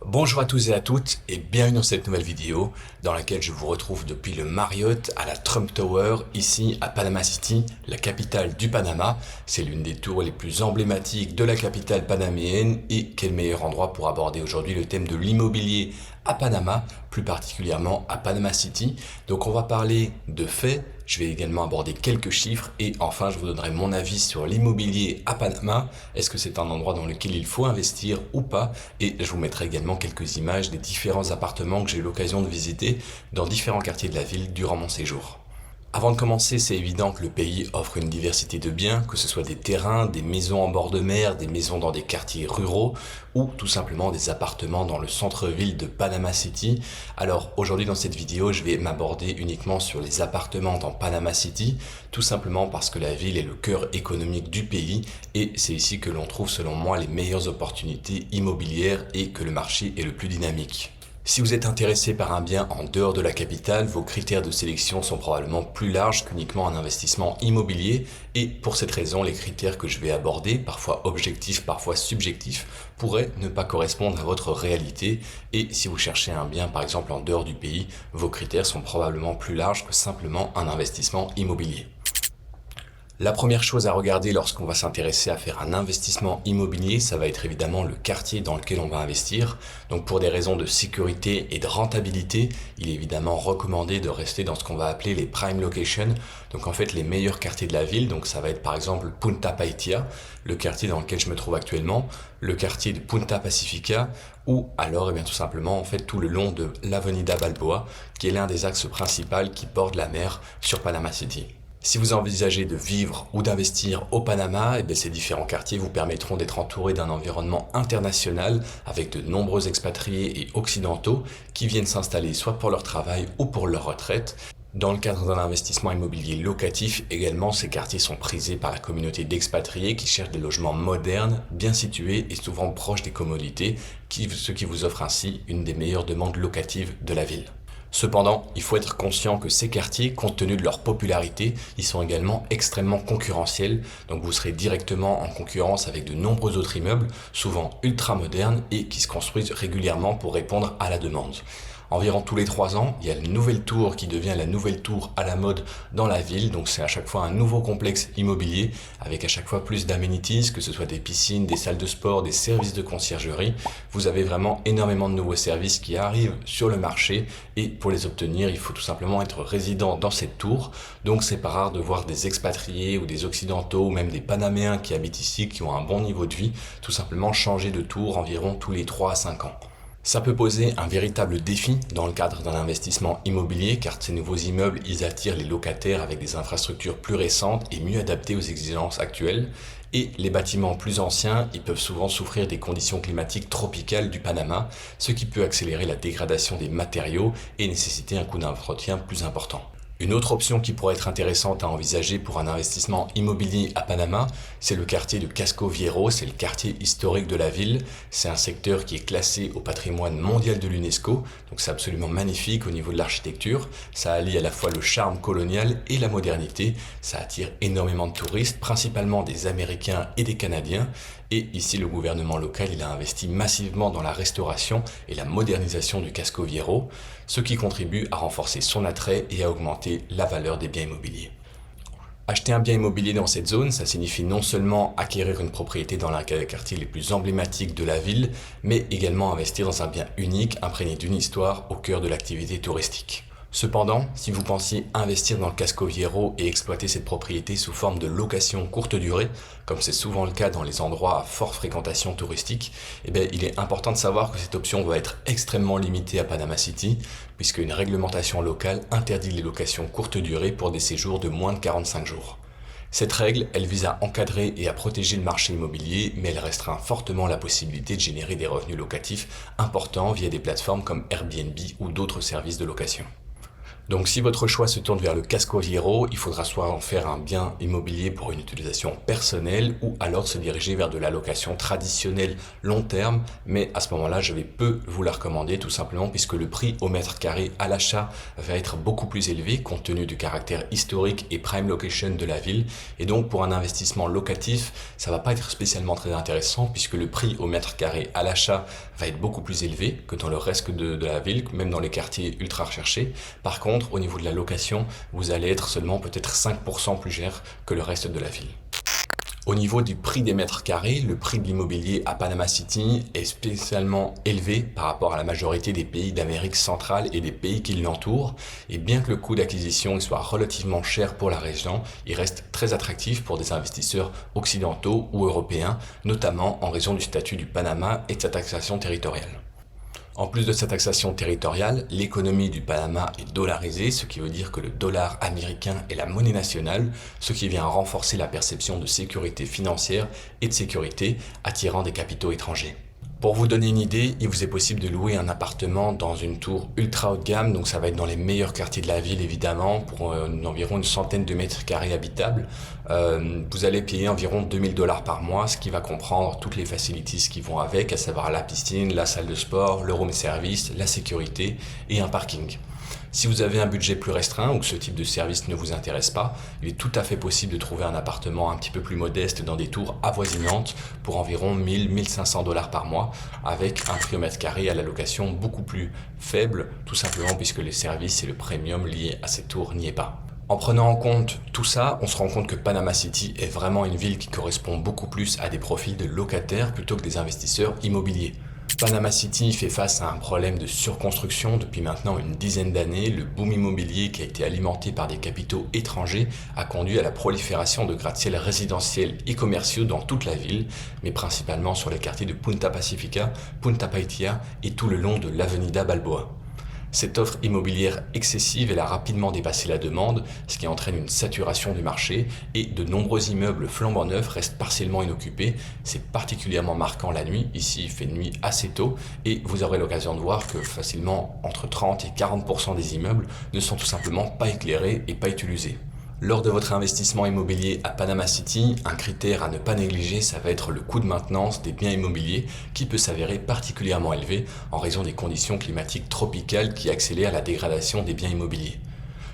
Bonjour à tous et à toutes et bienvenue dans cette nouvelle vidéo dans laquelle je vous retrouve depuis le Marriott à la Trump Tower ici à Panama City, la capitale du Panama. C'est l'une des tours les plus emblématiques de la capitale panaméenne et quel meilleur endroit pour aborder aujourd'hui le thème de l'immobilier à Panama, plus particulièrement à Panama City. Donc on va parler de faits, je vais également aborder quelques chiffres et enfin je vous donnerai mon avis sur l'immobilier à Panama. Est-ce que c'est un endroit dans lequel il faut investir ou pas? Et je vous mettrai également quelques images des différents appartements que j'ai eu l'occasion de visiter dans différents quartiers de la ville durant mon séjour. Avant de commencer, c'est évident que le pays offre une diversité de biens, que ce soit des terrains, des maisons en bord de mer, des maisons dans des quartiers ruraux ou tout simplement des appartements dans le centre-ville de Panama City. Alors aujourd'hui dans cette vidéo, je vais m'aborder uniquement sur les appartements dans Panama City, tout simplement parce que la ville est le cœur économique du pays et c'est ici que l'on trouve selon moi les meilleures opportunités immobilières et que le marché est le plus dynamique. Si vous êtes intéressé par un bien en dehors de la capitale, vos critères de sélection sont probablement plus larges qu'uniquement un investissement immobilier et pour cette raison, les critères que je vais aborder, parfois objectifs, parfois subjectifs, pourraient ne pas correspondre à votre réalité et si vous cherchez un bien par exemple en dehors du pays, vos critères sont probablement plus larges que simplement un investissement immobilier. La première chose à regarder lorsqu'on va s'intéresser à faire un investissement immobilier, ça va être évidemment le quartier dans lequel on va investir. Donc pour des raisons de sécurité et de rentabilité, il est évidemment recommandé de rester dans ce qu'on va appeler les prime locations. Donc en fait les meilleurs quartiers de la ville, donc ça va être par exemple Punta Paitilla, le quartier dans lequel je me trouve actuellement, le quartier de Punta Pacifica, ou alors tout simplement en fait tout le long de l'Avenida Balboa, qui est l'un des axes principaux qui borde la mer sur Panama City. Si vous envisagez de vivre ou d'investir au Panama, ces différents quartiers vous permettront d'être entouré d'un environnement international avec de nombreux expatriés et occidentaux qui viennent s'installer soit pour leur travail ou pour leur retraite. Dans le cadre d'un investissement immobilier locatif, également, ces quartiers sont prisés par la communauté d'expatriés qui cherchent des logements modernes, bien situés et souvent proches des commodités, ce qui vous offre ainsi une des meilleures demandes locatives de la ville. Cependant, il faut être conscient que ces quartiers, compte tenu de leur popularité, ils sont également extrêmement concurrentiels, donc vous serez directement en concurrence avec de nombreux autres immeubles, souvent ultra modernes et qui se construisent régulièrement pour répondre à la demande. Environ tous les 3 ans, il y a une nouvelle tour qui devient la nouvelle tour à la mode dans la ville. Donc c'est à chaque fois un nouveau complexe immobilier avec à chaque fois plus d'amenities, que ce soit des piscines, des salles de sport, des services de conciergerie. Vous avez vraiment énormément de nouveaux services qui arrivent sur le marché et pour les obtenir, il faut tout simplement être résident dans cette tour. Donc c'est pas rare de voir des expatriés ou des occidentaux ou même des Panaméens qui habitent ici, qui ont un bon niveau de vie, tout simplement changer de tour environ tous les 3 à 5 ans. Ça peut poser un véritable défi dans le cadre d'un investissement immobilier car ces nouveaux immeubles, ils attirent les locataires avec des infrastructures plus récentes et mieux adaptées aux exigences actuelles. Et les bâtiments plus anciens, ils peuvent souvent souffrir des conditions climatiques tropicales du Panama, ce qui peut accélérer la dégradation des matériaux et nécessiter un coût d'entretien plus important. Une autre option qui pourrait être intéressante à envisager pour un investissement immobilier à Panama, c'est le quartier de Casco Viejo, c'est le quartier historique de la ville. C'est un secteur qui est classé au patrimoine mondial de l'UNESCO, donc c'est absolument magnifique au niveau de l'architecture. Ça allie à la fois le charme colonial et la modernité. Ça attire énormément de touristes, principalement des Américains et des Canadiens. Et ici, le gouvernement local, il a investi massivement dans la restauration et la modernisation du Casco Viejo, ce qui contribue à renforcer son attrait et à augmenter la valeur des biens immobiliers. Acheter un bien immobilier dans cette zone, ça signifie non seulement acquérir une propriété dans l'un des quartiers les plus emblématiques de la ville, mais également investir dans un bien unique, imprégné d'une histoire au cœur de l'activité touristique. Cependant, si vous pensiez investir dans le Casco Viejo et exploiter cette propriété sous forme de location courte durée, comme c'est souvent le cas dans les endroits à forte fréquentation touristique, il est important de savoir que cette option doit être extrêmement limitée à Panama City, puisque une réglementation locale interdit les locations courte durée pour des séjours de moins de 45 jours. Cette règle, elle vise à encadrer et à protéger le marché immobilier, mais elle restreint fortement la possibilité de générer des revenus locatifs importants via des plateformes comme Airbnb ou d'autres services de location. Donc si votre choix se tourne vers le Casco Viejo, il faudra soit en faire un bien immobilier pour une utilisation personnelle ou alors se diriger vers de la location traditionnelle long terme, mais à ce moment-là, je vais peu vous la recommander tout simplement puisque le prix au mètre carré à l'achat va être beaucoup plus élevé compte tenu du caractère historique et prime location de la ville, et donc pour un investissement locatif, ça va pas être spécialement très intéressant puisque le prix au mètre carré à l'achat va être beaucoup plus élevé que dans le reste de la ville, même dans les quartiers ultra recherchés. Par contre, au niveau de la location, vous allez être seulement peut-être 5% plus cher que le reste de la ville. Au niveau du prix des mètres carrés, le prix de l'immobilier à Panama City est spécialement élevé par rapport à la majorité des pays d'Amérique centrale et des pays qui l'entourent. Et bien que le coût d'acquisition soit relativement cher pour la région, il reste très attractif pour des investisseurs occidentaux ou européens, notamment en raison du statut du Panama et de sa taxation territoriale. En plus de sa taxation territoriale, l'économie du Panama est dollarisée, ce qui veut dire que le dollar américain est la monnaie nationale, ce qui vient renforcer la perception de sécurité financière et de sécurité, attirant des capitaux étrangers. Pour vous donner une idée, il vous est possible de louer un appartement dans une tour ultra haut de gamme, donc ça va être dans les meilleurs quartiers de la ville évidemment, pour environ une centaine de mètres carrés habitables. Vous allez payer environ 2000 $ par mois, ce qui va comprendre toutes les facilities qui vont avec, à savoir la piscine, la salle de sport, le room service, la sécurité et un parking. Si vous avez un budget plus restreint ou que ce type de service ne vous intéresse pas, il est tout à fait possible de trouver un appartement un petit peu plus modeste dans des tours avoisinantes pour environ 1000-1500 $ par mois, avec un prix au mètre carré à la location beaucoup plus faible, tout simplement puisque les services et le premium lié à ces tours n'y est pas. En prenant en compte tout ça, on se rend compte que Panama City est vraiment une ville qui correspond beaucoup plus à des profils de locataires plutôt que des investisseurs immobiliers. Panama City fait face à un problème de surconstruction depuis maintenant une dizaine d'années. Le boom immobilier qui a été alimenté par des capitaux étrangers a conduit à la prolifération de gratte-ciel résidentiels et commerciaux dans toute la ville, mais principalement sur les quartiers de Punta Pacifica, Punta Paitilla et tout le long de l'Avenida Balboa. Cette offre immobilière excessive, elle a rapidement dépassé la demande, ce qui entraîne une saturation du marché et de nombreux immeubles flambant neufs restent partiellement inoccupés. C'est particulièrement marquant la nuit, ici il fait nuit assez tôt et vous aurez l'occasion de voir que facilement entre 30 et 40% des immeubles ne sont tout simplement pas éclairés et pas utilisés. Lors de votre investissement immobilier à Panama City, un critère à ne pas négliger, ça va être le coût de maintenance des biens immobiliers qui peut s'avérer particulièrement élevé en raison des conditions climatiques tropicales qui accélèrent la dégradation des biens immobiliers.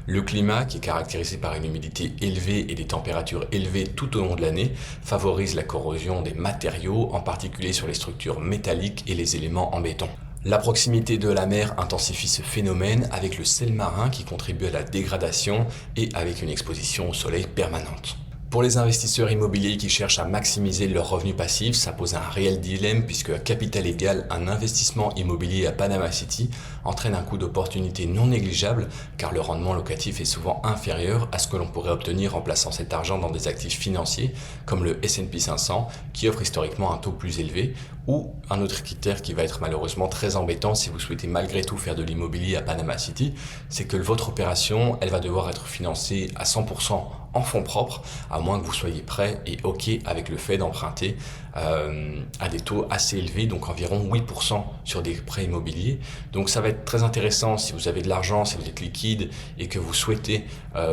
Le climat, qui est caractérisé par une humidité élevée et des températures élevées tout au long de l'année, favorise la corrosion des matériaux, en particulier sur les structures métalliques et les éléments en béton. La proximité de la mer intensifie ce phénomène avec le sel marin qui contribue à la dégradation et avec une exposition au soleil permanente. Pour les investisseurs immobiliers qui cherchent à maximiser leurs revenus passifs, ça pose un réel dilemme puisque à capital égal, un investissement immobilier à Panama City entraîne un coût d'opportunité non négligeable car le rendement locatif est souvent inférieur à ce que l'on pourrait obtenir en plaçant cet argent dans des actifs financiers comme le S&P 500 qui offre historiquement un taux plus élevé, ou un autre critère qui va être malheureusement très embêtant si vous souhaitez malgré tout faire de l'immobilier à Panama City, c'est que votre opération, elle va devoir être financée à 100% en fonds propres, à moins que vous soyez prêt et OK avec le fait d'emprunter à des taux assez élevés, donc environ 8% sur des prêts immobiliers. Donc ça va être très intéressant si vous avez de l'argent, si vous êtes liquide et que vous souhaitez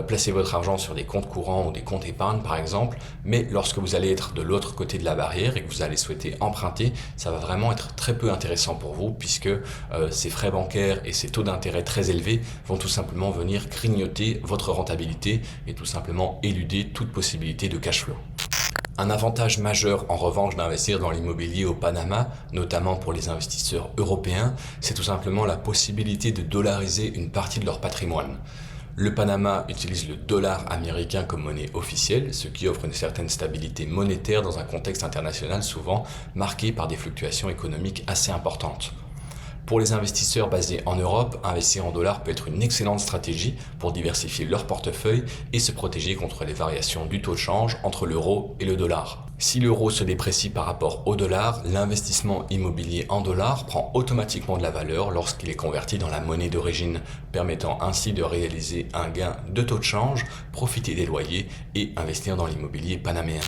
placer votre argent sur des comptes courants ou des comptes épargne par exemple, mais lorsque vous allez être de l'autre côté de la barrière et que vous allez souhaiter emprunter, ça va vraiment être très peu intéressant pour vous puisque ces frais bancaires et ces taux d'intérêt très élevés vont tout simplement venir grignoter votre rentabilité et tout simplement éluder toute possibilité de cash flow. Un avantage majeur en revanche d'investir dans l'immobilier au Panama, notamment pour les investisseurs européens, c'est tout simplement la possibilité de dollariser une partie de leur patrimoine. Le Panama utilise le dollar américain comme monnaie officielle, ce qui offre une certaine stabilité monétaire dans un contexte international souvent marqué par des fluctuations économiques assez importantes. Pour les investisseurs basés en Europe, investir en dollars peut être une excellente stratégie pour diversifier leur portefeuille et se protéger contre les variations du taux de change entre l'euro et le dollar. Si l'euro se déprécie par rapport au dollar, l'investissement immobilier en dollars prend automatiquement de la valeur lorsqu'il est converti dans la monnaie d'origine, permettant ainsi de réaliser un gain de taux de change, profiter des loyers et investir dans l'immobilier panaméen.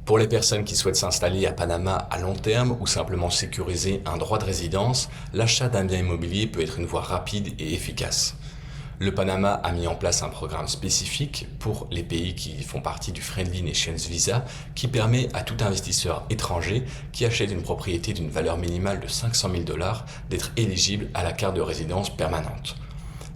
Pour les personnes qui souhaitent s'installer à Panama à long terme ou simplement sécuriser un droit de résidence, l'achat d'un bien immobilier peut être une voie rapide et efficace. Le Panama a mis en place un programme spécifique pour les pays qui font partie du Friendly Nations Visa qui permet à tout investisseur étranger qui achète une propriété d'une valeur minimale de 500 000 $ d'être éligible à la carte de résidence permanente.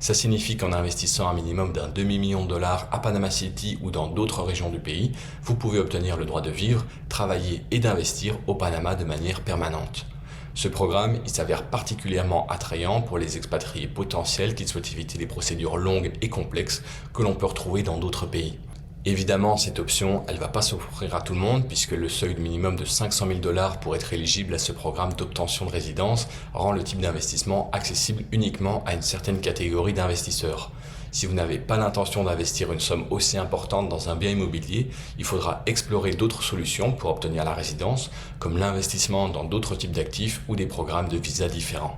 Ça signifie qu'en investissant un minimum d'un demi-million de dollars à Panama City ou dans d'autres régions du pays, vous pouvez obtenir le droit de vivre, travailler et d'investir au Panama de manière permanente. Ce programme, il s'avère particulièrement attrayant pour les expatriés potentiels qui souhaitent éviter les procédures longues et complexes que l'on peut retrouver dans d'autres pays. Évidemment, cette option, elle ne va pas s'offrir à tout le monde puisque le seuil de minimum de 500 000 $ pour être éligible à ce programme d'obtention de résidence rend le type d'investissement accessible uniquement à une certaine catégorie d'investisseurs. Si vous n'avez pas l'intention d'investir une somme aussi importante dans un bien immobilier, il faudra explorer d'autres solutions pour obtenir la résidence, comme l'investissement dans d'autres types d'actifs ou des programmes de visa différents.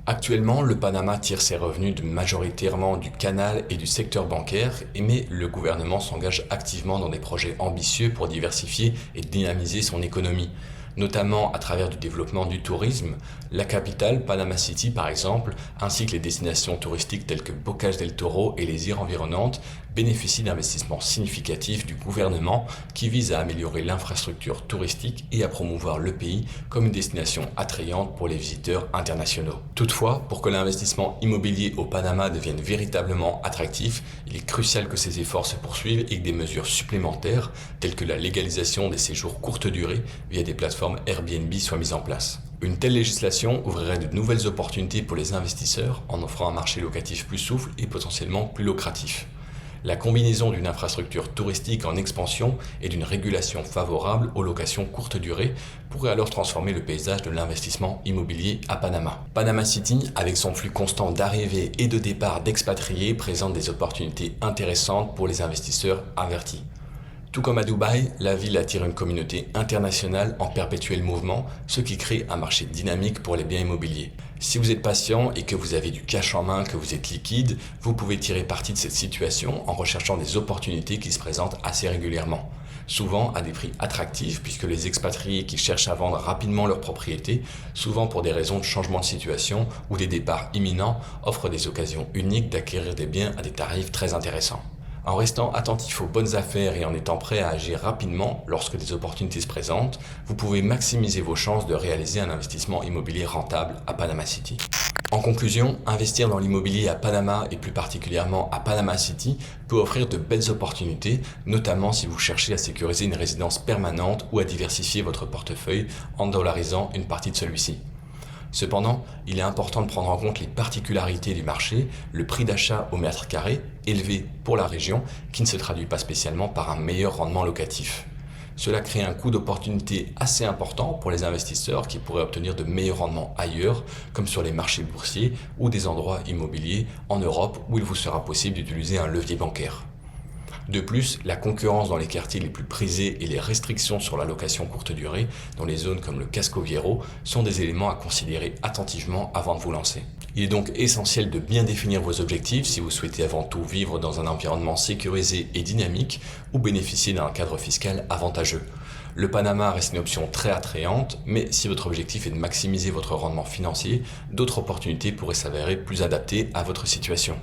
Actuellement, le Panama tire ses revenus majoritairement du canal et du secteur bancaire, mais le gouvernement s'engage activement dans des projets ambitieux pour diversifier et dynamiser son économie, notamment à travers du développement du tourisme. La capitale, Panama City par exemple, ainsi que les destinations touristiques telles que Bocas del Toro et les îles environnantes, bénéficient d'investissements significatifs du gouvernement qui visent à améliorer l'infrastructure touristique et à promouvoir le pays comme une destination attrayante pour les visiteurs internationaux. Toutefois, pour que l'investissement immobilier au Panama devienne véritablement attractif, il est crucial que ces efforts se poursuivent et que des mesures supplémentaires, telles que la légalisation des séjours courte durée via des plateformes Airbnb soient mises en place. Une telle législation ouvrirait de nouvelles opportunités pour les investisseurs en offrant un marché locatif plus souple et potentiellement plus lucratif. La combinaison d'une infrastructure touristique en expansion et d'une régulation favorable aux locations courte durée pourrait alors transformer le paysage de l'investissement immobilier à Panama. Panama City, avec son flux constant d'arrivées et de départs d'expatriés, présente des opportunités intéressantes pour les investisseurs avertis. Tout comme à Dubaï, la ville attire une communauté internationale en perpétuel mouvement, ce qui crée un marché dynamique pour les biens immobiliers. Si vous êtes patient et que vous avez du cash en main, que vous êtes liquide, vous pouvez tirer parti de cette situation en recherchant des opportunités qui se présentent assez régulièrement. Souvent à des prix attractifs puisque les expatriés qui cherchent à vendre rapidement leur propriété, souvent pour des raisons de changement de situation ou des départs imminents, offrent des occasions uniques d'acquérir des biens à des tarifs très intéressants. En restant attentif aux bonnes affaires et en étant prêt à agir rapidement lorsque des opportunités se présentent, vous pouvez maximiser vos chances de réaliser un investissement immobilier rentable à Panama City. En conclusion, investir dans l'immobilier à Panama et plus particulièrement à Panama City peut offrir de belles opportunités, notamment si vous cherchez à sécuriser une résidence permanente ou à diversifier votre portefeuille en dollarisant une partie de celui-ci. Cependant, il est important de prendre en compte les particularités du marché, le prix d'achat au mètre carré, élevé pour la région, qui ne se traduit pas spécialement par un meilleur rendement locatif. Cela crée un coût d'opportunité assez important pour les investisseurs qui pourraient obtenir de meilleurs rendements ailleurs, comme sur les marchés boursiers ou des endroits immobiliers en Europe où il vous sera possible d'utiliser un levier bancaire. De plus, la concurrence dans les quartiers les plus prisés et les restrictions sur la location courte durée dans les zones comme le Casco Viejo sont des éléments à considérer attentivement avant de vous lancer. Il est donc essentiel de bien définir vos objectifs si vous souhaitez avant tout vivre dans un environnement sécurisé et dynamique ou bénéficier d'un cadre fiscal avantageux. Le Panama reste une option très attrayante, mais si votre objectif est de maximiser votre rendement financier, d'autres opportunités pourraient s'avérer plus adaptées à votre situation.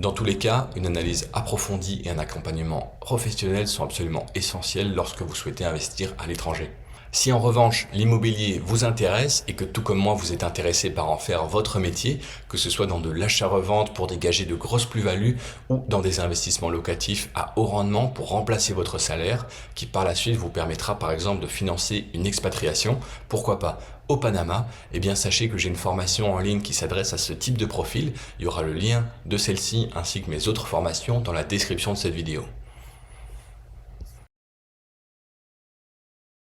Dans tous les cas, une analyse approfondie et un accompagnement professionnel sont absolument essentiels lorsque vous souhaitez investir à l'étranger. Si en revanche l'immobilier vous intéresse et que tout comme moi vous êtes intéressé par en faire votre métier, que ce soit dans de l'achat-revente pour dégager de grosses plus-values ou dans des investissements locatifs à haut rendement pour remplacer votre salaire, qui par la suite vous permettra par exemple de financer une expatriation, pourquoi pas au Panama, eh bien sachez que j'ai une formation en ligne qui s'adresse à ce type de profil. Il y aura le lien de celle-ci ainsi que mes autres formations dans la description de cette vidéo.